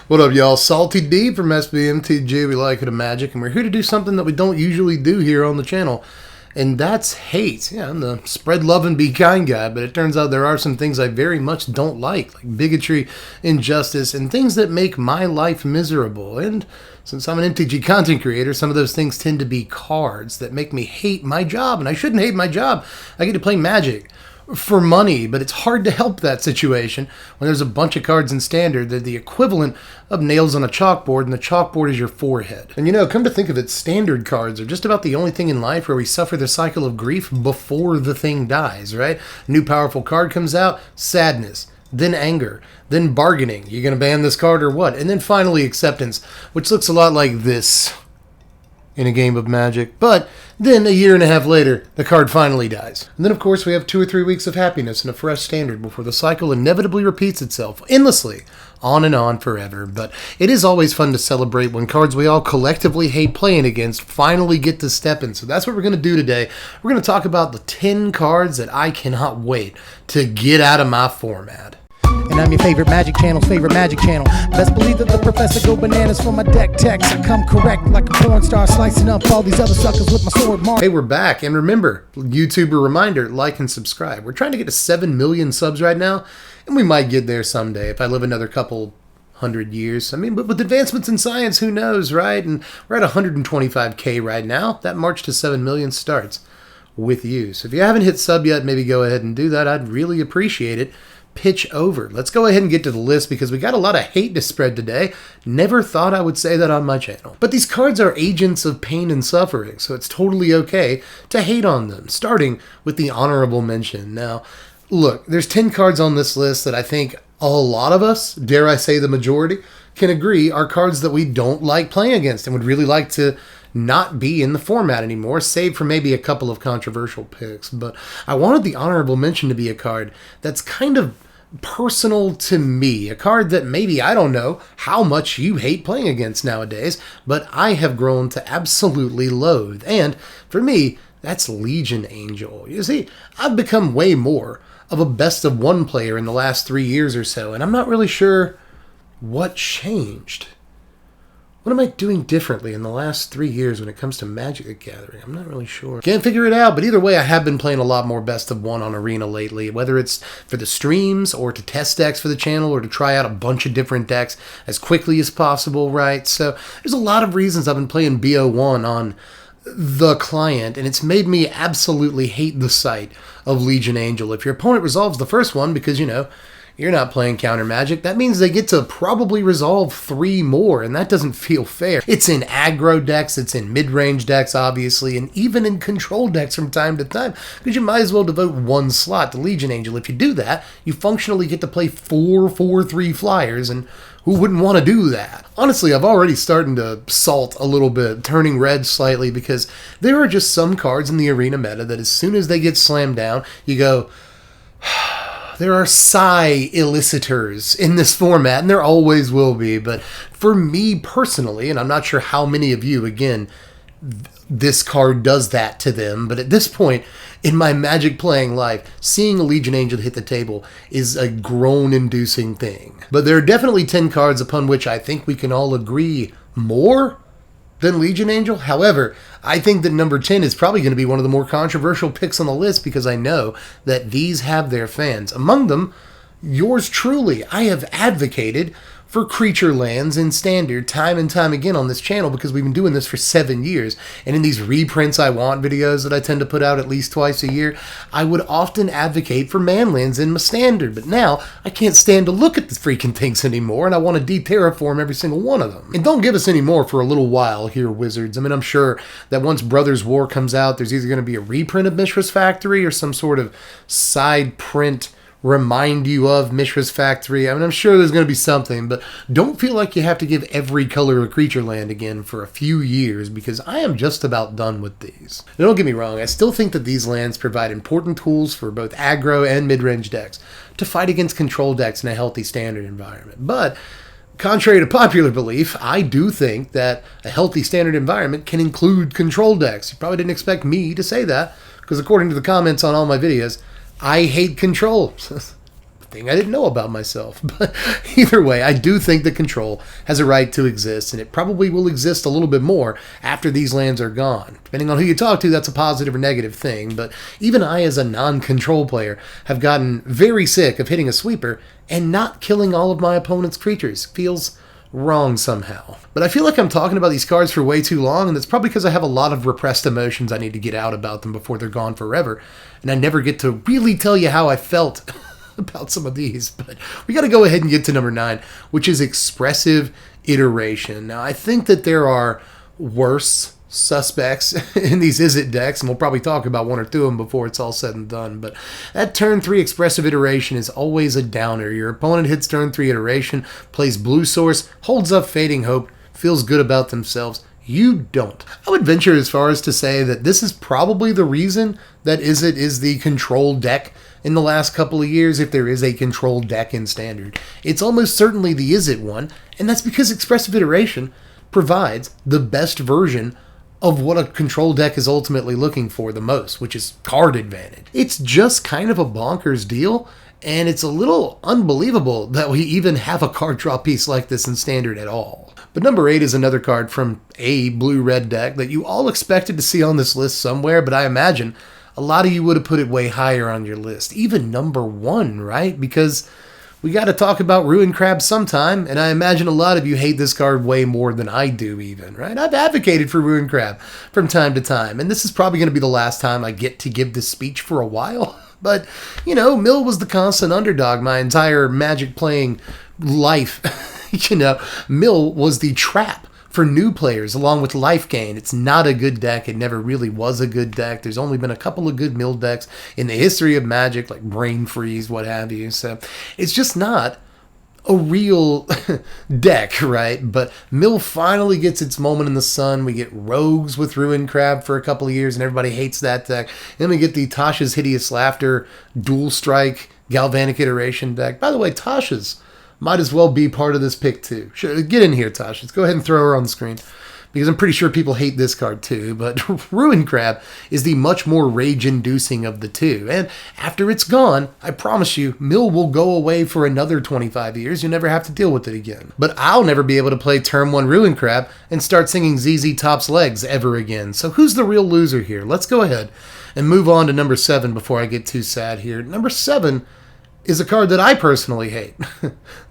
What up, y'all? Salty D from Mtg. We like it a magic, and we're here to do something that we don't usually do here on the channel, and that's hate. Yeah, I'm the spread love and be kind guy, but it turns out there are some things I very much don't like bigotry, injustice, and things that make my life miserable. And since I'm an Mtg content creator, some of those things tend to be cards that make me hate my job, and I shouldn't hate my job. I get to play Magic for money, but it's hard to help that situation when there's a bunch of cards in Standard that are the equivalent of nails on a chalkboard, and the chalkboard is your forehead. And come to think of it, Standard cards are just about the only thing in life where we suffer the cycle of grief before the thing dies, right? A new powerful card comes out, sadness, then anger, then bargaining. You gonna ban this card or what? And then finally acceptance, which looks a lot like this in a game of Magic. But then a year and a half later, the card finally dies. And then of course we have 2 or 3 weeks of happiness and a fresh Standard before the cycle inevitably repeats itself endlessly, on and on forever. But it is always fun to celebrate when cards we all collectively hate playing against finally get to step in. So that's what we're going to do today. We're going to talk about the 10 cards that I cannot wait to get out of my format. And I'm your favorite Magic channel's favorite Magic channel. Best believe that the professor go bananas for my deck techs. I come correct like a porn star, slicing up all these other suckers with my sword mark. Hey, we're back, and remember, YouTuber reminder, like and subscribe. We're trying to get to 7 million subs right now, and we might get there someday if I live another couple 100 years. But with advancements in science, who knows, right? And we're at 125K right now. That march to 7 million starts with you. So if you haven't hit sub yet, maybe go ahead and do that. I'd really appreciate it. Pitch over. Let's go ahead and get to the list because we got a lot of hate to spread today. Never thought I would say that on my channel. But these cards are agents of pain and suffering, so it's totally okay to hate on them, starting with the honorable mention. Now, look, there's 10 cards on this list that I think a lot of us, dare I say the majority, can agree are cards that we don't like playing against and would really like to not be in the format anymore, save for maybe a couple of controversial picks. But I wanted the honorable mention to be a card that's kind of personal to me, a card that maybe I don't know how much you hate playing against nowadays, but I have grown to absolutely loathe. And for me, that's Legion Angel. You see, I've become way more of a best of one player in the last 3 years or so, and I'm not really sure what changed. What am I doing differently in the last 3 years when it comes to Magic the Gathering? I'm not really sure. Can't figure it out, but either way, I have been playing a lot more best of one on Arena lately, whether it's for the streams or to test decks for the channel or to try out a bunch of different decks as quickly as possible, right? So there's a lot of reasons I've been playing BO1 on the client, and it's made me absolutely hate the sight of Legion Angel. If your opponent resolves the first one because, you're not playing counter Magic, that means they get to probably resolve 3 more, and that doesn't feel fair. It's in aggro decks, it's in mid-range decks, obviously, and even in control decks from time to time, because you might as well devote 1 slot to Legion Angel. If you do that, you functionally get to play 4/4/3 flyers, and who wouldn't want to do that? Honestly, I've already started to salt a little bit, turning red slightly, because there are just some cards in the arena meta that as soon as they get slammed down, you go, there are sigh elicitors in this format, and there always will be. But for me personally, and I'm not sure how many of you, again, this card does that to them, but at this point in my Magic playing life, seeing a Legion Angel hit the table is a groan-inducing thing. But there are definitely 10 cards upon which I think we can all agree more than Legion Angel. However, I think that number 10 is probably going to be one of the more controversial picks on the list because I know that these have their fans. Among them, yours truly. I have advocated for creature lands in Standard time and time again on this channel because we've been doing this for 7 years. And in these reprints I want videos that I tend to put out at least twice a year, I would often advocate for manlands in my Standard. But now I can't stand to look at the freaking things anymore, and I want to de-terraform every single one of them. And don't give us any more for a little while here, Wizards. I'm sure that once Brothers War comes out, there's either going to be a reprint of Mishra's Factory or some sort of side print remind you of Mishra's Factory. I'm sure there's going to be something, but don't feel like you have to give every color of creature land again for a few years, because I am just about done with these. Now, don't get me wrong, I still think that these lands provide important tools for both aggro and mid-range decks to fight against control decks in a healthy Standard environment. But contrary to popular belief, I do think that a healthy Standard environment can include control decks. You probably didn't expect me to say that, because according to the comments on all my videos, I hate control. thing I didn't know about myself. But either way, I do think that control has a right to exist, and it probably will exist a little bit more after these lands are gone. Depending on who you talk to, that's a positive or negative thing, but even I, as a non-control player, have gotten very sick of hitting a sweeper and not killing all of my opponent's creatures. Feels wrong somehow. But I feel like I'm talking about these cards for way too long, and that's probably because I have a lot of repressed emotions I need to get out about them before they're gone forever, and I never get to really tell you how I felt about some of these. But we got to go ahead and get to number 9, which is Expressive Iteration. Now, I think that there are worse suspects in these Is It decks, and we'll probably talk about one or two of them before it's all said and done, but that turn 3 Expressive Iteration is always a downer. Your opponent hits turn 3 Iteration, plays blue source, holds up Fading Hope, feels good about themselves. You don't. I would venture as far as to say that this is probably the reason that Is It is the control deck in the last couple of years, if there is a control deck in Standard. It's almost certainly the Is It one, and that's because Expressive Iteration provides the best version of what a control deck is ultimately looking for the most, which is card advantage. It's just kind of a bonkers deal, and it's a little unbelievable that we even have a card draw piece like this in Standard at all. But number 8 is another card from a blue-red deck that you all expected to see on this list somewhere, but I imagine a lot of you would have put it way higher on your list. Even number 1, right? Because we got to talk about Ruin Crab sometime, and I imagine a lot of you hate this card way more than I do even, right? I've advocated for Ruin Crab from time to time, and this is probably going to be the last time I get to give this speech for a while. But, you know, Mill was the constant underdog my entire Magic playing life. You know, Mill was the trap for new players along with Life Gain. It's not a good deck. It never really was a good deck. There's only been a couple of good Mill decks in the history of Magic, like Brain Freeze, what have you. So it's just not a real deck, right? But Mill finally gets its moment in the sun. We get Rogues with Ruin Crab for a couple of years, and everybody hates that deck. Then we get the Tasha's Hideous Laughter Dual Strike Galvanic Iteration deck. By the way, Tasha's might as well be part of this pick too. Sure, get in here, Tasha. Let's go ahead and throw her on the screen, because I'm pretty sure people hate this card too. But Ruin Crab is the much more rage-inducing of the two. And after it's gone, I promise you, Mill will go away for another 25 years. You'll never have to deal with it again. But I'll never be able to play Turn 1 Ruin Crab and start singing ZZ Top's Legs ever again. So who's the real loser here? Let's go ahead and move on to number 7 before I get too sad here. Number 7 is a card that I personally hate.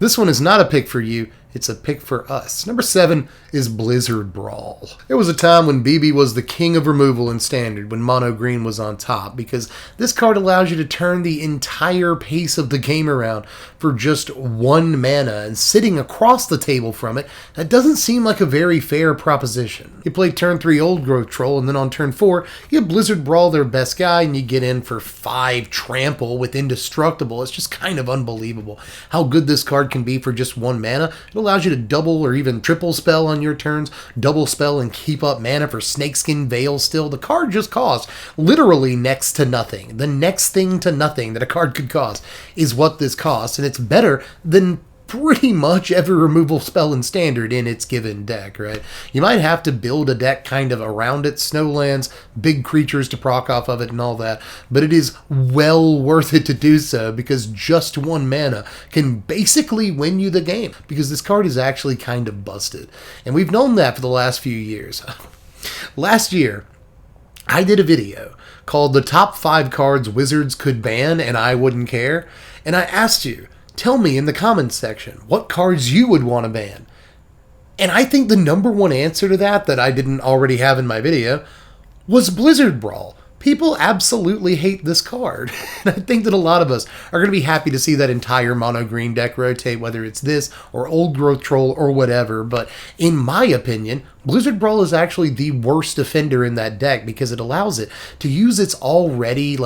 This one is not a pick for you, it's a pick for us. Number 7 is Blizzard Brawl. There was a time when BB was the king of removal in Standard, when Mono Green was on top, because this card allows you to turn the entire pace of the game around for just 1 mana, and sitting across the table from it, that doesn't seem like a very fair proposition. You play turn 3 Old Growth Troll, and then on turn 4, you Blizzard Brawl their best guy, and you get in for 5 Trample with Indestructible. It's just kind of unbelievable how good this card can be for just 1 mana. It allows you to double or even triple spell on your turns, double spell and keep up mana for Snakeskin Veil still. The card just costs literally next to nothing. The next thing to nothing that a card could cost is what this costs, and it's better than pretty much every removal spell in Standard in its given deck, right? You might have to build a deck kind of around it, snowlands, big creatures to proc off of it and all that, but it is well worth it to do so, because just 1 mana can basically win you the game, because this card is actually kind of busted. And we've known that for the last few years. Last year, I did a video called The Top 5 Cards Wizards Could Ban and I Wouldn't Care, and I asked you, tell me in the comments section what cards you would want to ban. And I think the number 1 answer to that I didn't already have in my video was Blizzard Brawl. People absolutely hate this card. And I think that a lot of us are going to be happy to see that entire mono green deck rotate, whether it's this or Old Growth Troll or whatever. But in my opinion, Blizzard Brawl is actually the worst offender in that deck, because it allows it to use its already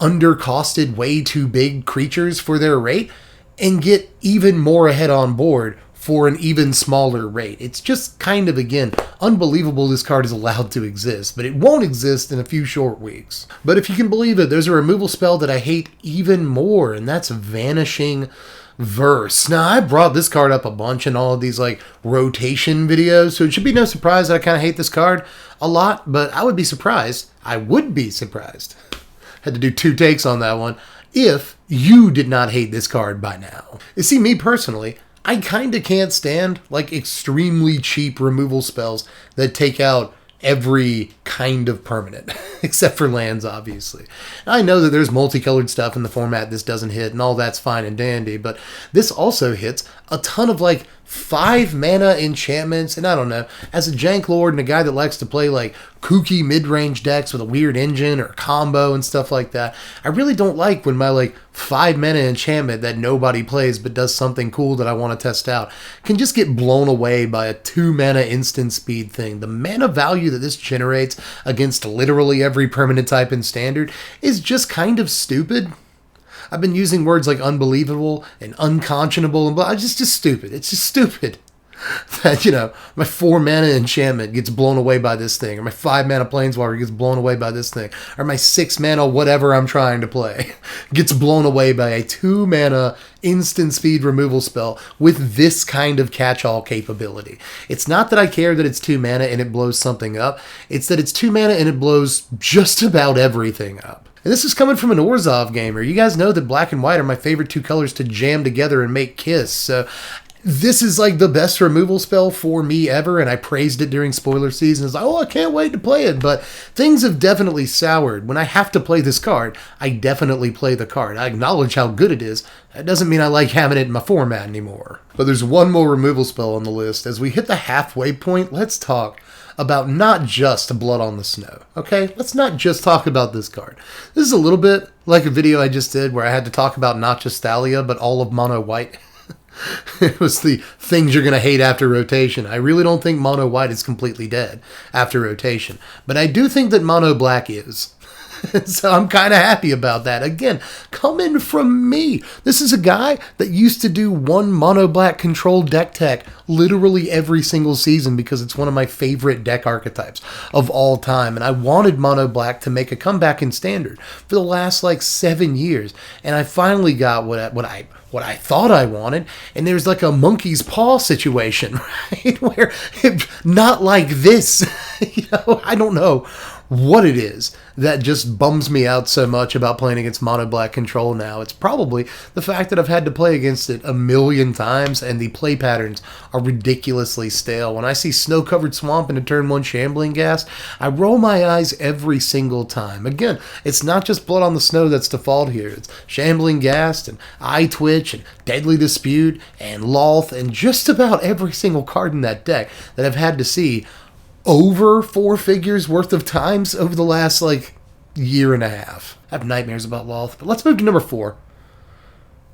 undercosted, way too big creatures for their rate and get even more ahead on board for an even smaller rate. It's just kind of, again, unbelievable this card is allowed to exist, but it won't exist in a few short weeks. But if you can believe it, there's a removal spell that I hate even more, and that's Vanishing Verse. Now, I brought this card up a bunch in all of these rotation videos, so it should be no surprise that I kind of hate this card a lot, but I would be surprised. Had to do 2 takes on that one. if you did not hate this card by now. You see, me personally, I kinda can't stand like extremely cheap removal spells that take out every kind of permanent, except for lands, obviously. I know that there's multicolored stuff in the format this doesn't hit, and all that's fine and dandy, but this also hits a ton of like 5 mana enchantments, and I don't know, as a jank lord and a guy that likes to play like kooky mid-range decks with a weird engine or combo and stuff like that, I really don't like when my like 5 mana enchantment that nobody plays but does something cool that I want to test out can just get blown away by a 2 mana instant speed thing. The mana value that this generates against literally every permanent type in Standard is just kind of stupid. I've been using words like unbelievable and unconscionable and blah. It's just stupid. It's just stupid that, you know, my 4 mana enchantment gets blown away by this thing, or my 5 mana planeswalker gets blown away by this thing, or my 6 mana whatever I'm trying to play gets blown away by a 2 mana instant speed removal spell with this kind of catch-all capability. It's not that I care that it's 2 mana and it blows something up. It's that it's 2 mana and it blows just about everything up. And this is coming from an Orzhov gamer. You guys know that black and white are my favorite 2 colors to jam together and make kiss. So this is like the best removal spell for me ever, and I praised it during spoiler season. It's like, oh, I can't wait to play it. But things have definitely soured. When I have to play this card, I definitely play the card. I acknowledge how good it is. That doesn't mean I like having it in my format anymore. But there's one more removal spell on the list. As we hit the halfway point, let's talk about not just Blood on the Snow, okay? Let's not just talk about this card. This is a little bit like a video I just did where I had to talk about not just Thalia, but all of mono white. It was the things you're going to hate after rotation. I really don't think mono white is completely dead after rotation, but I do think that mono black is. So I'm kind of happy about that. Again, coming from me. This is a guy that used to do one mono black control deck tech literally every single season because it's one of my favorite deck archetypes of all time. And I wanted mono black to make a comeback in Standard for the last like 7 years. And I finally got what I thought I wanted, and there's like a monkey's paw situation, right? Where not like this. You know, I don't know what it is that just bums me out so much about playing against mono black control now. It's probably the fact that I've had to play against it a million times and the play patterns are ridiculously stale. When I see Snow-Covered Swamp in a turn 1 Shambling Ghast, I roll my eyes every single time. Again, it's not just Blood on the Snow that's default here. It's Shambling Ghast and Eye Twitch and Deadly Dispute and Loth and just about every single card in that deck that I've had to see over 4 figures worth of times over the last, like, year and a half. I have nightmares about Loth, but let's move to number 4.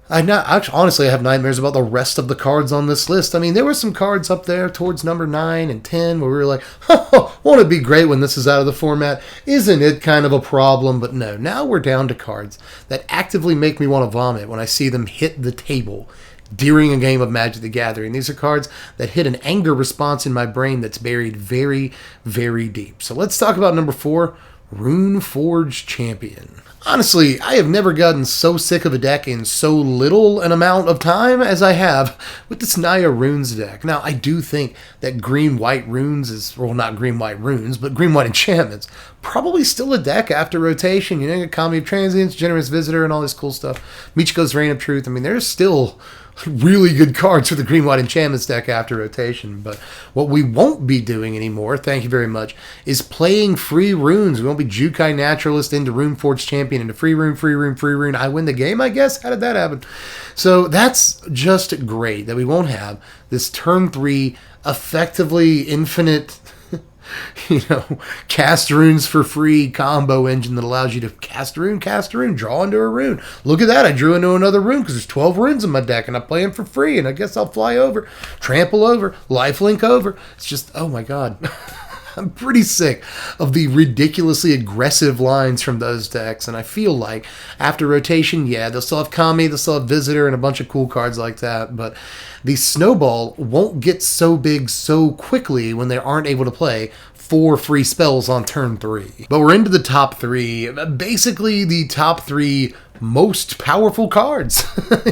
Honestly, I have nightmares about the rest of the cards on this list. I mean, there were some cards up there towards number 9 and 10 where we were like, oh, won't it be great when this is out of the format? Isn't it kind of a problem? But no, now we're down to cards that actively make me want to vomit when I see them hit the table during a game of Magic the Gathering. These are cards that hit an anger response in my brain that's buried very, very deep. So let's talk about number 4, Rune Forge Champion. Honestly, I have never gotten so sick of a deck in so little an amount of time as I have with this Naya Runes deck. Now, I do think that green-white runes is, well, not green-white runes, but green-white enchantments, probably still a deck after rotation. You know, Economy of Transience, Generous Visitor, and all this cool stuff. Michiko's Reign of Truth. I mean, there's still really good cards for the green-white enchantments deck after rotation. But what we won't be doing anymore, thank you very much, is playing free runes. We won't be Jukai Naturalist into Rune Forge Champion into free rune, free rune, free rune. I win the game, I guess? How did that happen? So that's just great that we won't have this turn 3 effectively infinite cast runes for free combo engine that allows you to cast a rune, draw into a rune. Look at that, I drew into another rune because there's 12 runes in my deck and I play them for free and I guess I'll fly over, trample over, lifelink over. It's just, oh my god. I'm pretty sick of the ridiculously aggressive lines from those decks, and I feel like after rotation, yeah, they'll still have Kami, they'll still have Visitor, and a bunch of cool cards like that, but the snowball won't get so big so quickly when they aren't able to play 4 free spells on turn 3. But we're into the top 3, basically the top 3 most powerful cards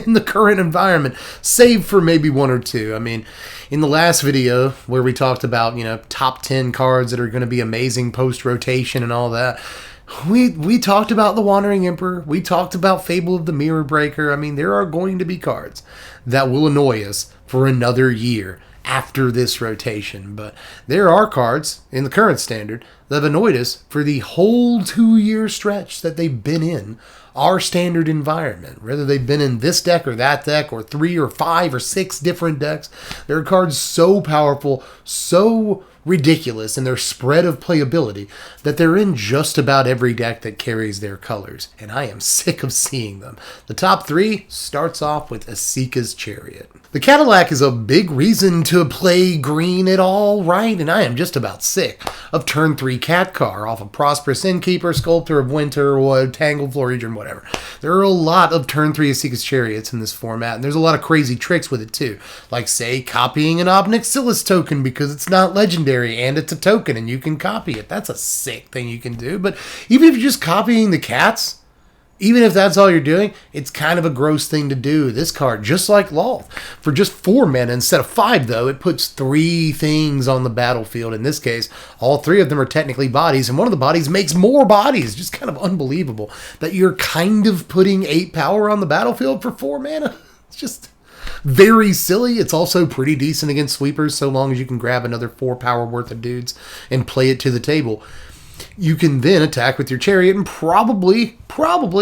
in the current environment, save for maybe 1 or 2. I mean, in the last video where we talked about, top 10 cards that are going to be amazing post-rotation and all that, We talked about the Wandering Emperor. We talked about Fable of the Mirror Breaker. I mean, there are going to be cards that will annoy us for another year after this rotation. But there are cards in the current standard that have annoyed us for the whole 2-year stretch that they've been in our standard environment. Whether they've been in this deck or that deck or 3 or 5 or 6 different decks, there are cards so powerful, so ridiculous in their spread of playability that they're in just about every deck that carries their colors, and I am sick of seeing them. The top 3 starts off with Asika's Chariot. The Cadillac is a big reason to play green at all, right? And I am just about sick of turn 3 Cat Car off of Prosperous Innkeeper, Sculptor of Winter, or Tangled Floridian, whatever. There are a lot of turn 3 Asika's Chariots in this format, and there's a lot of crazy tricks with it too. Like, say, copying an Obnixilis token because it's not legendary and it's a token and you can copy it. That's a sick thing you can do. But even if you're just copying the cats, even if that's all you're doing, it's kind of a gross thing to do. This card, just like Loth, for just 4 mana instead of 5, though, it puts 3 things on the battlefield. In this case, all 3 of them are technically bodies, and one of the bodies makes more bodies. Just kind of unbelievable that you're kind of putting 8 power on the battlefield for 4 mana. It's just very silly. It's also pretty decent against sweepers, so long as you can grab another 4 power worth of dudes and play it to the table. You can then attack with your Chariot and probably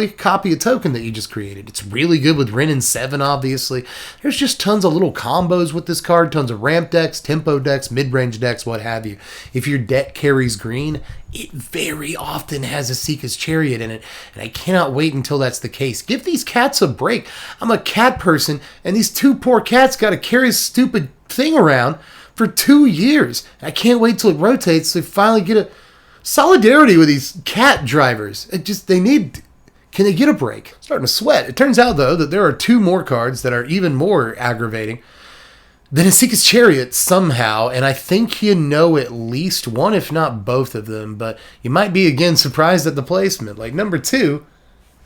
copy a token that you just created. It's really good with Rune and 7, obviously. There's just tons of little combos with this card, tons of ramp decks, tempo decks, mid-range decks, what have you. If your deck carries green, it very often has Asika's Chariot in it, and I cannot wait until that's the case. Give these cats a break. I'm a cat person, and these 2 poor cats got to carry this stupid thing around for 2 years. I can't wait till it rotates so they finally get a solidarity with these cat drivers. Can they get a break? Starting to sweat. It turns out, though, that there are 2 more cards that are even more aggravating than Asika's Chariot somehow, and I think you know at least one, if not both of them, but you might be again surprised at the placement. Like, number 2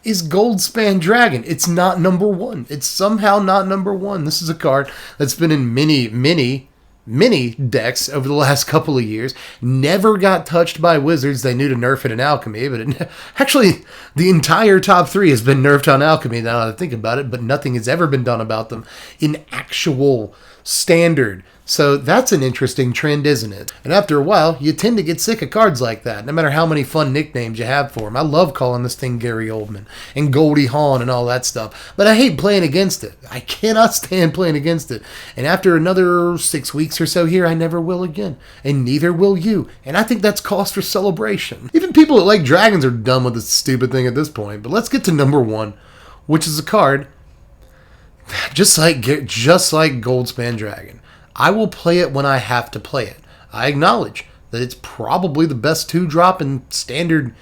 is Goldspan Dragon. It's not number 1. It's somehow not number 1. This is a card that's been in many decks over the last couple of years. Never got touched by Wizards. They knew to nerf it in Alchemy, but actually the entire top 3 has been nerfed on Alchemy now that I think about it, but nothing has ever been done about them in actual standard. So that's an interesting trend, isn't it? And after a while, you tend to get sick of cards like that, no matter how many fun nicknames you have for them. I love calling this thing Gary Oldman and Goldie Hawn and all that stuff, but I hate playing against it. I cannot stand playing against it. And after another 6 weeks or so here, I never will again. And neither will you. And I think that's cause for celebration. Even people that like dragons are done with this stupid thing at this point. But let's get to number 1, which is a card just like Goldspan Dragon. I will play it when I have to play it. I acknowledge that it's probably the best 2-drop in standard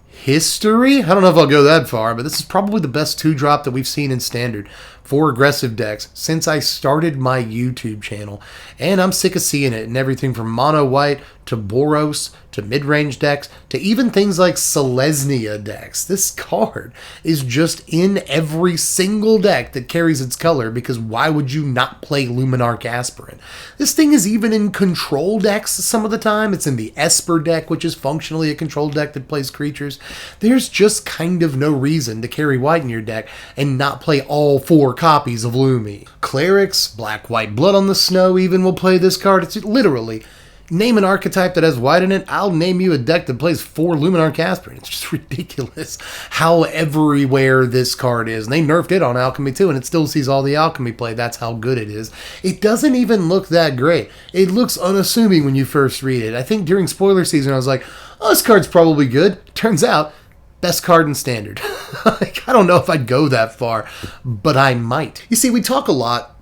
history. I don't know if I'll go that far, but this is probably the best 2-drop that we've seen in standard for aggressive decks since I started my YouTube channel. And I'm sick of seeing it in everything from mono white to Boros to mid-range decks to even things like Selesnya decks. This card is just in every single deck that carries its color, because why would you not play Luminar Aspirin? This thing is even in control decks some of the time. It's in the Esper deck, which is functionally a control deck that plays creatures. There's just kind of no reason to carry white in your deck and not play all 4 copies of Lumi. Clerics, Black-White Blood on the Snow even will play this card. It's literally, name an archetype that has white in it, I'll name you a deck that plays 4 Luminar Aspirin. It's just ridiculous how everywhere this card is. And they nerfed it on Alchemy too, and it still sees all the Alchemy play. That's how good it is. It doesn't even look that great. It looks unassuming when you first read it. I think during spoiler season I was like, oh, this card's probably good. Turns out, best card in standard. I don't know if I'd go that far, but I might. You see, we talk a lot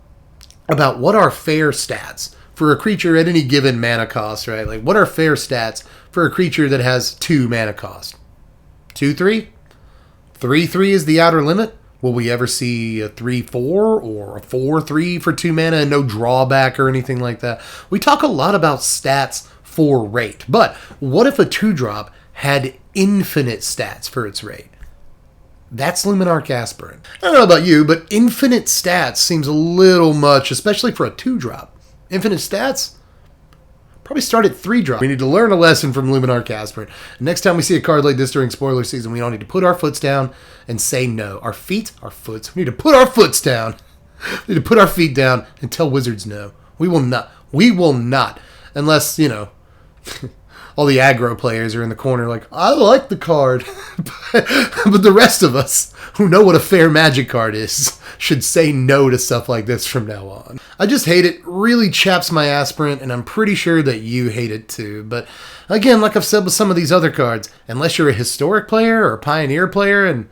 about what are fair stats for a creature at any given mana cost, right? Like, what are fair stats for a creature that has 2 mana cost? 2/3? 3/3 is the outer limit? Will we ever see a 3/4 or a 4/3 for 2 mana and no drawback or anything like that? We talk a lot about stats for rate, but what if a 2-drop had infinite stats for its rate? That's Luminar Aspirin. I don't know about you, but infinite stats seems a little much, especially for a 2-drop. Infinite stats? Probably start at 3 drop. We need to learn a lesson from Luminar Aspirin. Next time we see a card like this during spoiler season, we don't need to put our foots down and say no. Our foots. We need to put our foots down. We need to put our feet down and tell Wizards no. We will not. We will not. Unless, you know, all the aggro players are in the corner like, I like the card. But the rest of us who know what a fair Magic card is should say no to stuff like this from now on. I just hate it. Really chaps my aspirant, and I'm pretty sure that you hate it too. But again, like I've said with some of these other cards, unless you're a historic player or a pioneer player, and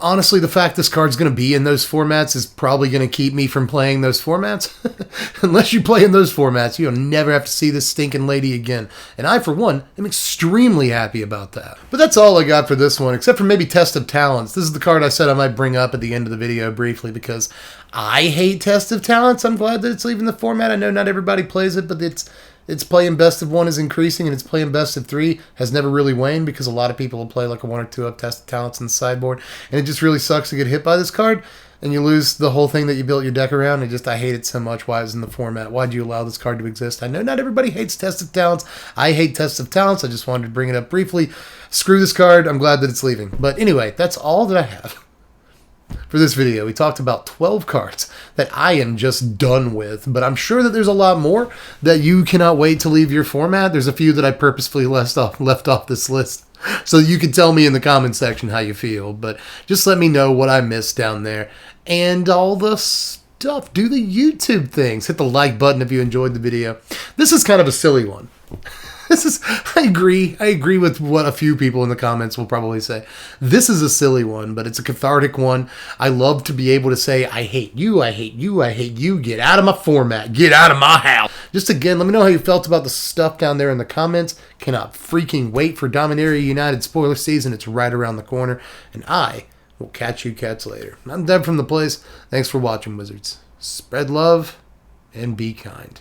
honestly, the fact this card's going to be in those formats is probably going to keep me from playing those formats. Unless you play in those formats, you'll never have to see this stinking lady again. And I, for one, am extremely happy about that. But that's all I got for this one, except for maybe Test of Talents. This is the card I said I might bring up at the end of the video briefly because I hate Test of Talents. I'm glad that it's leaving the format. I know not everybody plays it, but its play in best of 1 is increasing, and its play in best of 3 has never really waned because a lot of people will play like a 1 or 2 up Test of Talents in the sideboard, and it just really sucks to get hit by this card, and you lose the whole thing that you built your deck around. I hate it so much. Why it's in the format? Why do you allow this card to exist? I know not everybody hates Test of Talents. I hate Test of Talents. I just wanted to bring it up briefly. Screw this card. I'm glad that it's leaving. But anyway, that's all that I have for this video. We talked about 12 cards that I am just done with, but I'm sure that there's a lot more that you cannot wait to leave your format. There's a few that I purposefully left off this list, so you can tell me in the comment section how you feel, but just let me know what I missed down there. And all the stuff, do the YouTube things. Hit the like button if you enjoyed the video. This is kind of a silly one. I agree with what a few people in the comments will probably say. This is a silly one, but it's a cathartic one. I love to be able to say, I hate you, I hate you, I hate you. Get out of my format. Get out of my house. Just again, let me know how you felt about the stuff down there in the comments. Cannot freaking wait for Dominaria United spoiler season. It's right around the corner. And I will catch you cats later. I'm Deb from The Place. Thanks for watching, Wizards. Spread love and be kind.